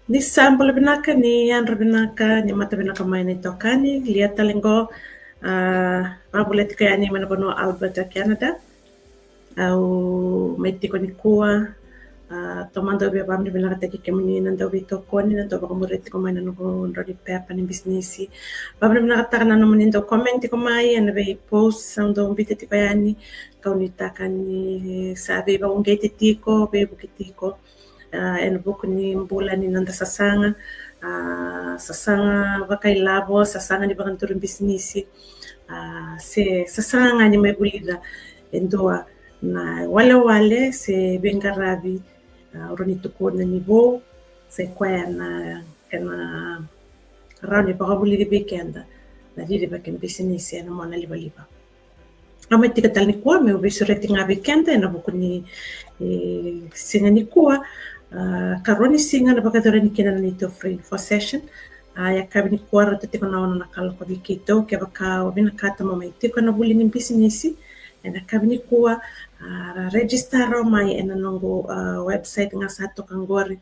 Ni sample binaka ni andro binaka ni mata binaka maina tokani lia talengo pabulet kayani manabono Alberta Canada au maitiko ni kua tomando be bamni binaka taki kemini nanda wi tokoni nanda baka mureti ko maina no ndori pepa ni Bisinisi bamni binaka takana no mnindo comment ko mai and be post sando mbite kayani kaunita kani sabe ba ungete tiko be bukitiko and book ni mbula ni nanda sasanga sasanga vakailavo sasanga ni vakanturu Bisinisi se sasanga ni mebulida endoa na wale se bengaravi roni tukona ni vo se kwena kana rani pakabuli di bekenda na di baken Bisinisi na mona liba ama tika tal ni kwa me Veisureti nga bekenda na book ni singa ni kwa karoni singa na baka ni kina ni to free for session ya kabini kuara tete kona ona nakala kwa bikito ke baka wabina kata mama itiko na Vuli ni Bisinisi na kabini kuwa register mai ena nongo website nga sato kangori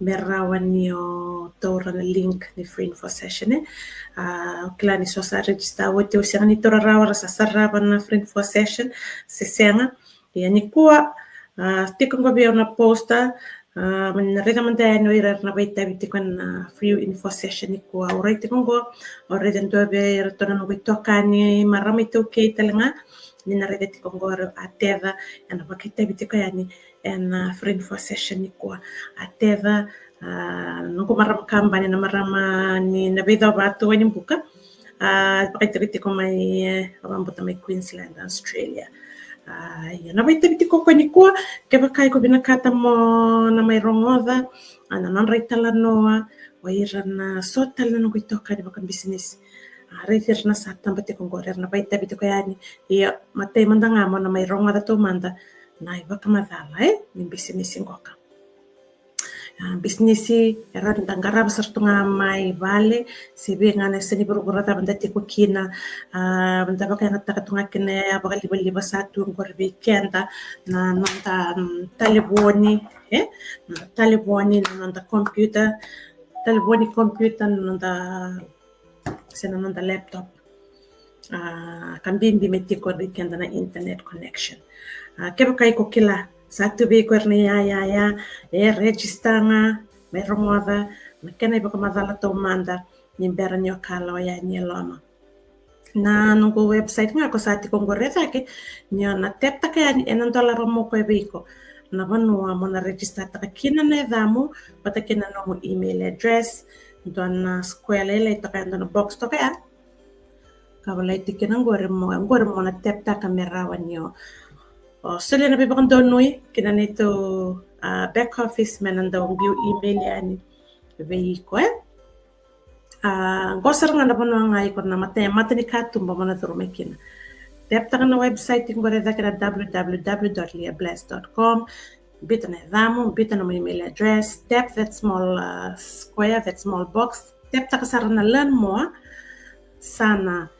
merawa niyo tora na link ni free for session kila ni sosa register wote usianga ni tora rawa rasa saraba na free for session sesenga ya ni kuwa tiko ngobi ona posta Menarega manda no ira na baita biti kan free info session ko already kongo already ndo be retona no bitokani marami to ke talanga ni narega ti kongo ateva ana bakita biti ko yani en free info session ko ateva no ko marama kamba ni na marama ni na bida bato ni buka bakita biti ko mai abambuta mai Queensland Australia na baita biti ko ni ko ke bakai ko binakata mo na may rongoda ana non reitala noa waira na sotala no kuitoka ni bakan Bisinisi reiter na satan bate ko gorer na baita biti ko yani ya matay mandanga mo na may rongoda to manda na iba kamadala ni Bisinisi ngoka Bisinisi era ndangaraba sartunga mai vale sibe ngana seni burburata bandati ko kina banda baka ngata katunga kine abaka liba satu ngor weekenda na nanda taliboni na taliboni na nanda computer nanda sena nanda laptop kambimbi metiko weekenda na internet connection keba kai ko kila satu be korne ya register nga meron moda makana iba kamadala to manda nimbera nyo kala ya ni lama na nungo website nga ko sati ko goreta ke nyo na tepta ka ni enan dollar mo ko ebiko na banwa mo na register ta kina na damo pata kina no email address don na square le ta ka na box to ka wala itikina ngore mo na tepta kamera wanyo so na bibakan donoi kina nito back office mananda ang view email yani veiko gosar nga na pano nga ikon na mata ni katumba mo na turumekina depta na website yung goreda kina www.liabless.com bita na damo bita na email address tap that small square that small box depta kasara na lan mo sana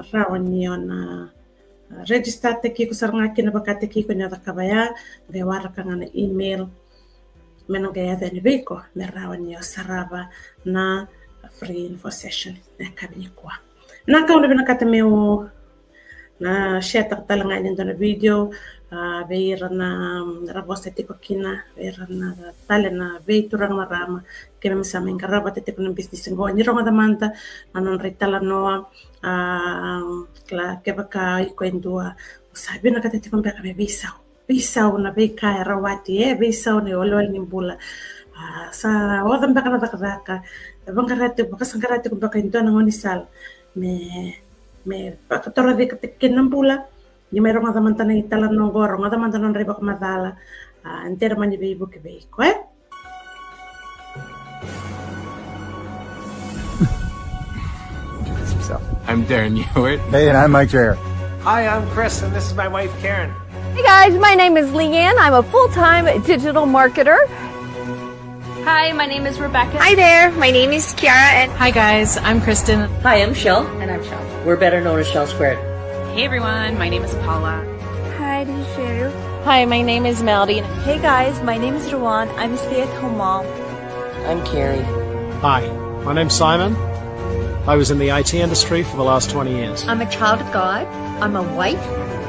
rawan niyo na register teki ko saranga kina bakate ki ko nyata kabaya bewara kanga na email menong gaya then beko merawan yo saraba na free info session na kabini kwa na kauna binakata meu na share talanga ni na video beira na rabosa tiko kina beira na tale na veiturang marama kena misama ingaraba teko na business ngo ni ronga damanta anon retala noa kla kebaka ikoendua sabi na katete ko mbeka bisau na beka rawati bisau ni olol ni mbula sa odan baka na dakaka bangarate bakasangarate ko baka ndo ngoni sal me pakatora de katikin ng mbula ni mayroong nga damanta na italan ng goro nga damanta ng riba kumadala entera man ni bibo kibeko I'm Darren Ewart. Hey, and I'm Mike Jair. Hi, I'm Chris, and this is my wife, Karen. Hey guys, my name is Leanne. I'm a full-time digital marketer. Hi, my name is Rebecca. Hi there, my name is Kiara. And hi guys, I'm Kristen. Hi, I'm Shell. And I'm Shell. We're better known as Shell Squared. Hey everyone, my name is Paula. Hi, this is Cheryl. Hi, my name is Melody. Hey guys, my name is Rowan. I'm a stay-at-home mom. I'm Carrie. Hi, my name's Simon. I was in the IT industry for the last 20 years. I'm a child of God. I'm a wife.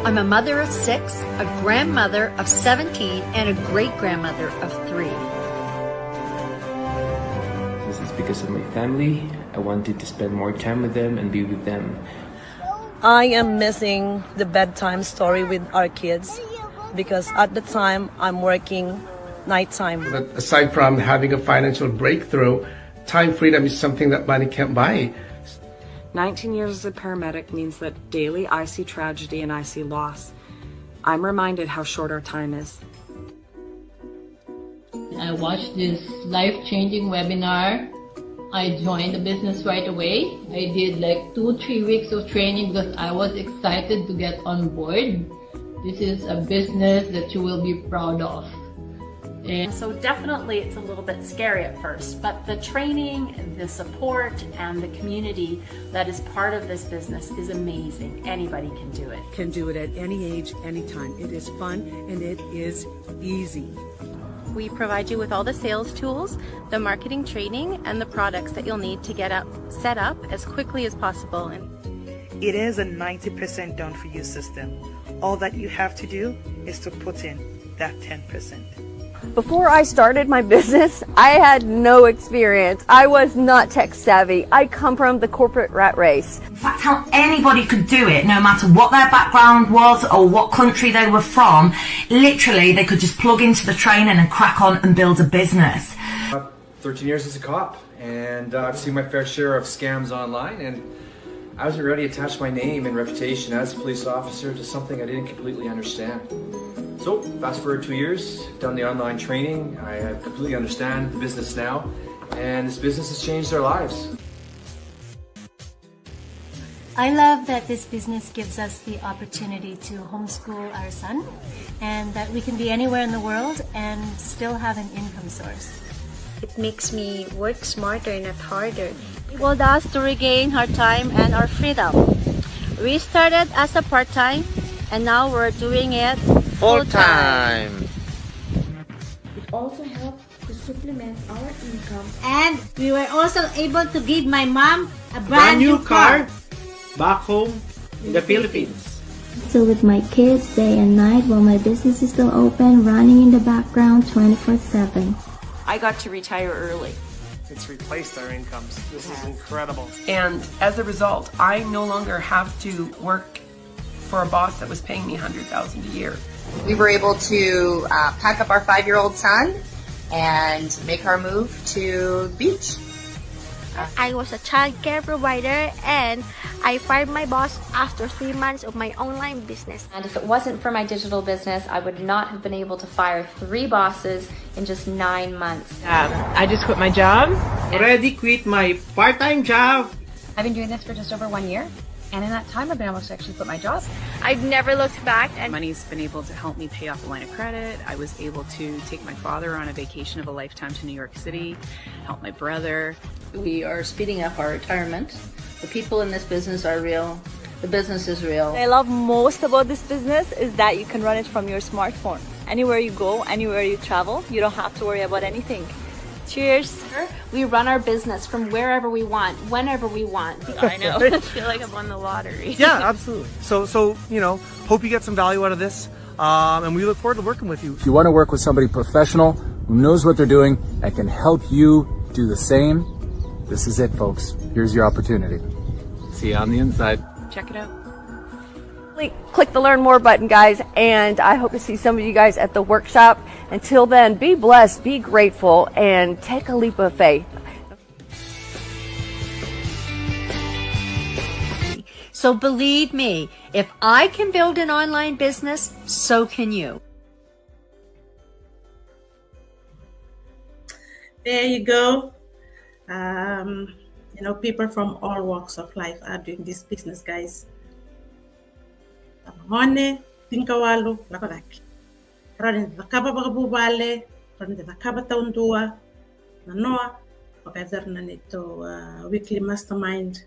I'm a mother of 6, a grandmother of 17, and a great-grandmother of 3. This is because of my family. I wanted to spend more time with them and be with them. I am missing the bedtime story with our kids because at the time I'm working nighttime. But aside from having a financial breakthrough, time freedom is something that money can't buy. 19 years as a paramedic means that daily I see tragedy and I see loss. I'm reminded how short our time is. I watched this life-changing webinar. I joined the business right away. I did like 2-3 weeks of training because I was excited to get on board. This is a business that you will be proud of. So definitely it's a little bit scary at first, but the training, the support, and the community that is part of this business is amazing. Anybody can do it. Can do it at any age, anytime. It is fun and it is easy. We provide you with all the sales tools, the marketing training, and the products that you'll need to get set up as quickly as possible. It is a 90% done for you system. All that you have to do is to put in that 10%. Before I started my business, I had no experience. I was not tech savvy. I come from the corporate rat race. In fact, how anybody could do it, no matter what their background was or what country they were from, literally they could just plug into the training and crack on and build a business. 13 years as a cop, and I've seen my fair share of scams online, and I wasn't ready to attach my name and reputation as a police officer to something I didn't completely understand. So, fast forward 2 years, done the online training, I completely understand the business now, and this business has changed our lives. I love that this business gives us the opportunity to homeschool our son, and that we can be anywhere in the world and still have an income source. It makes me work smarter, not harder. It enabled us to regain our time and our freedom. We started as a part-time, and now we're doing it full-time. It also helped to supplement our income. And we were also able to give my mom a brand new car back home in the Philippines. So with my kids day and night while my business is still open, running in the background 24/7. I got to retire early. It's replaced our incomes. This is incredible. And as a result, I no longer have to work for a boss that was paying me $100,000 a year. We were able to pack up our 5-year-old son and make our move to the beach. I was a child care provider and I fired my boss after 3 months of my online business. And if it wasn't for my digital business, I would not have been able to fire 3 bosses in just 9 months. I just quit my job. Already quit my part-time job. I've been doing this for just over 1 year. And in that time, I've been able to actually quit my job. I've never looked back. And money's been able to help me pay off a line of credit. I was able to take my father on a vacation of a lifetime to New York City, help my brother. We are speeding up our retirement. The people in this business are real. The business is real. What I love most about this business is that you can run it from your smartphone. Anywhere you go, anywhere you travel, you don't have to worry about anything. Cheers. We run our business from wherever we want, whenever we want. I know. I feel like I've won the lottery. Yeah, absolutely. So hope you get some value out of this, and we look forward to working with you. If you want to work with somebody professional who knows what they're doing and can help you do the same, this is it, folks. Here's your opportunity. See you on the inside. Check it out. Click the Learn More button, guys, and I hope to see some of you guys at the workshop. Until then, be blessed, be grateful, and take a leap of faith. So believe me, if I can build an online business, so can you. There you go. People from all walks of life are doing this business, guys. Hone tinkawalu lakodaki. Rani vakaba bagabubale, rani vakaba taundua, nanoa, wakazar nanito weekly mastermind.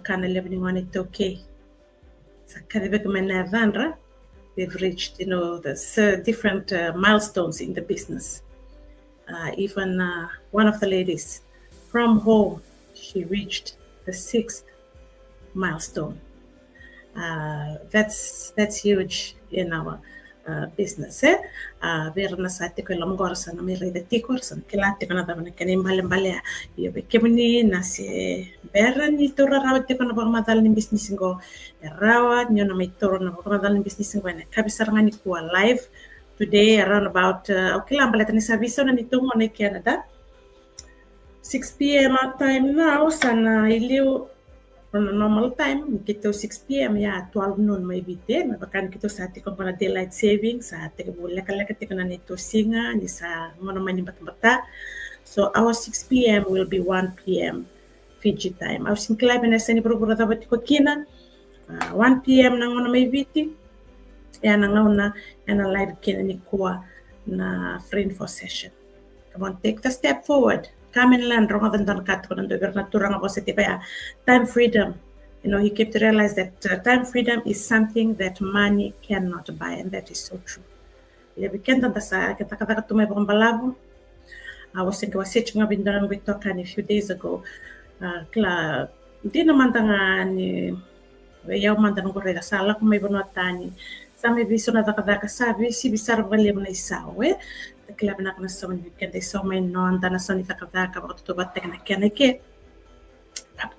Kana leveling on it okay. They've reached, the different milestones in the business. Even one of the ladies from home, she reached the 6th milestone. That's huge in our business. Verna sati ko lam gorsa na mire de tikorsa kelati kana da kan imbale yo be kemni na se berani tora rawati kana ba madal ni business ngo rawa nyo na mai tora na ba madal ni business ngo na kabisar ngani ko live today around about okay lam baleta ni service na nito mo na Canada 6 p.m. our time now sana iliu on a normal time, kita 6 p.m. ya 12 noon maybe then bahkan kita saat itu kena daylight saving saat itu boleh kalau kita kena neto singa ni sa mana mana bata. So our 6 p.m. will be 1 p.m. Fiji time. Our singklab na sa ni puro dapat ko kina 1 p.m. nang mana maybe ti ya nang na live kina ni kuwa na friend for session. Come on, take the step forward. Come and learn rather than cut on the naturang positive time freedom. You know, he kept to realize that time freedom is something that money cannot buy, and that is so true. Yeah, we can't understand. Kata-kata tu may balabo. I was thinking was sitting up in the we talked a few days ago. Kla di naman tanga ni yaw man tanong ko rega sala kung may bunwatani. Sa may biso na takadaka sabi si bisar balim na isawe. Kila na kana sa weekend they saw my non dana sa nitakadaka bakit to batek na keneke.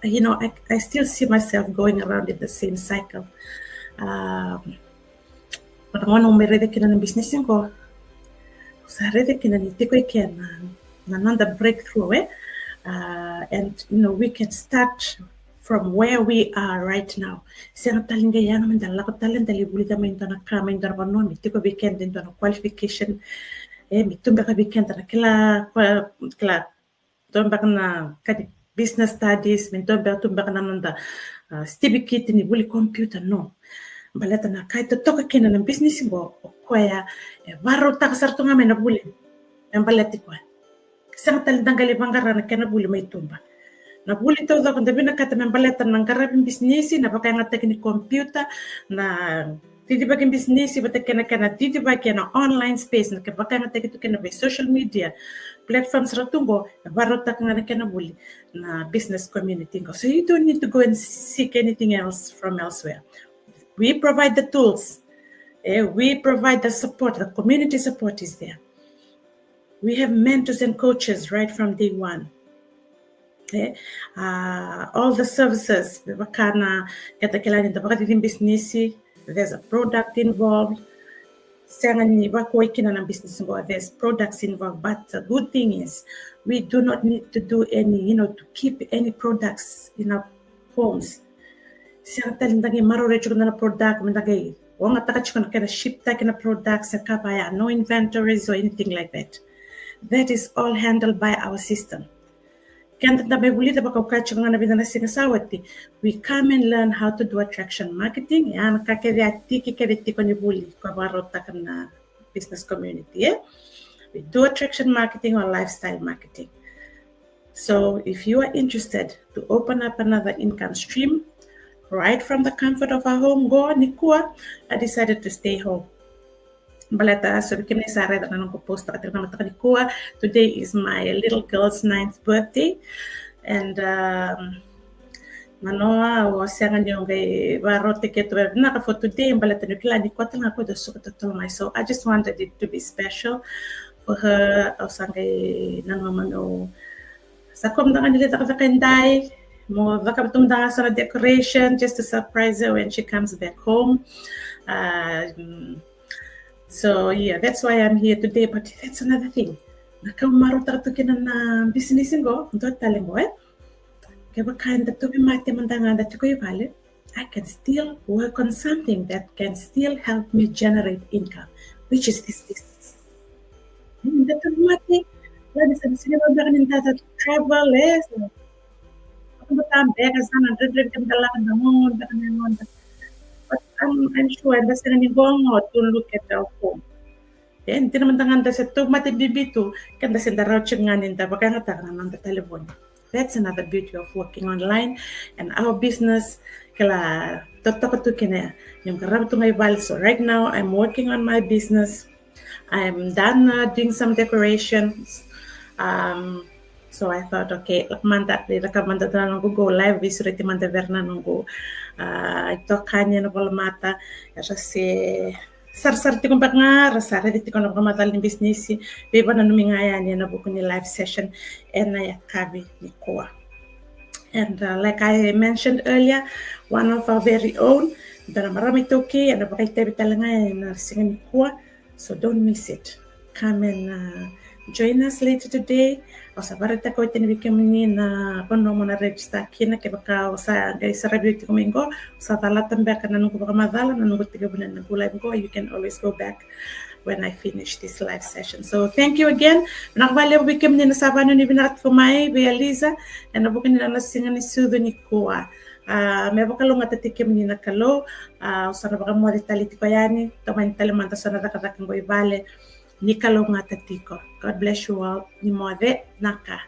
You know, I still see myself going around in the same cycle. But I want to make ready kina ng business ko. Sa ready kina ni tiko iken na nanda breakthrough and you know we can start from where we are right now. Siya talinga yan naman dala ko talent dali buli kami into na kama into na panon tiko weekend into na qualification mitumba ka weekend na kila tumba na kadi business studies mitumba ka na nanda stibi kit ni buli computer no baleta na kahit toka kina ng business mo kwaya baro ta kasarto nga may nabuli ang baleti ko sa talentang galibangara na kanabuli may tumba nabuli to da kundi binakata ng baleta ng karabing business na baka nga teknik computer na Titiba kin business, but kena titiba kena online space, na baka nga tekito kena by social media platforms ratumbo, barota nga kena buli na business community ko. So you don't need to go and seek anything else from elsewhere. We provide the tools. We provide the support. The community support is there. We have mentors and coaches right from day one. All the services, baka na kata kailangan baka din business. There's a product involved. There's products involved. But the good thing is, we do not need to do any, to keep any products in our homes. No inventories or anything like that. That is all handled by our system. We come and learn how to do attraction marketing. Business community. We do attraction marketing or lifestyle marketing. So if you are interested to open up another income stream, right from the comfort of our home, I decided to stay home. Balata, so today is my little girl's 9th birthday, and Manoa was saying for today, so I just wanted it to be special for her. Decoration just to surprise her when she comes back home. So yeah, that's why I'm here today. But that's another thing. Business I can still work on something that can still help me generate income, which is this business. Travel but I'm sure that's going to go to look at our home. Then, that's another beauty of working online and our business. So right now, I'm working on my business. I'm done doing some decorations. So I thought, okay, manda rekamanda na go live Veisureti manda verna nungu ito kanya na bola mata kasi sar-sar ti kumpak nga rasara di ko na matal ni Bisinisi beba na numingaya niya na buko ni live session na yakabi ni Koa. And like I mentioned earlier, one of our very own, dana marami toki and napakaitabi talaga na singa ni Koa, so don't miss it. Come and join us later today. Osa barata ko tinibigyan ni na kono mo na register kina ke baka osa guys rabi ti kumingo sa talatan ba kana nung baka madala na nung tiga bunan na gulay ko. You can always go back when I finish this live session. So thank you again. Nakabali mo bigyan ni na sabano ni binat ko mai be Eliza and nabukin nila na singa ni Sudo ni Koa. May baka lunga tatikim ni nakalo osa na baka mo detaliti ko yani taman talamanta sa nakatakan ko ibale. Nikalo nga tatiko. God bless you all. Ni Moave Naka.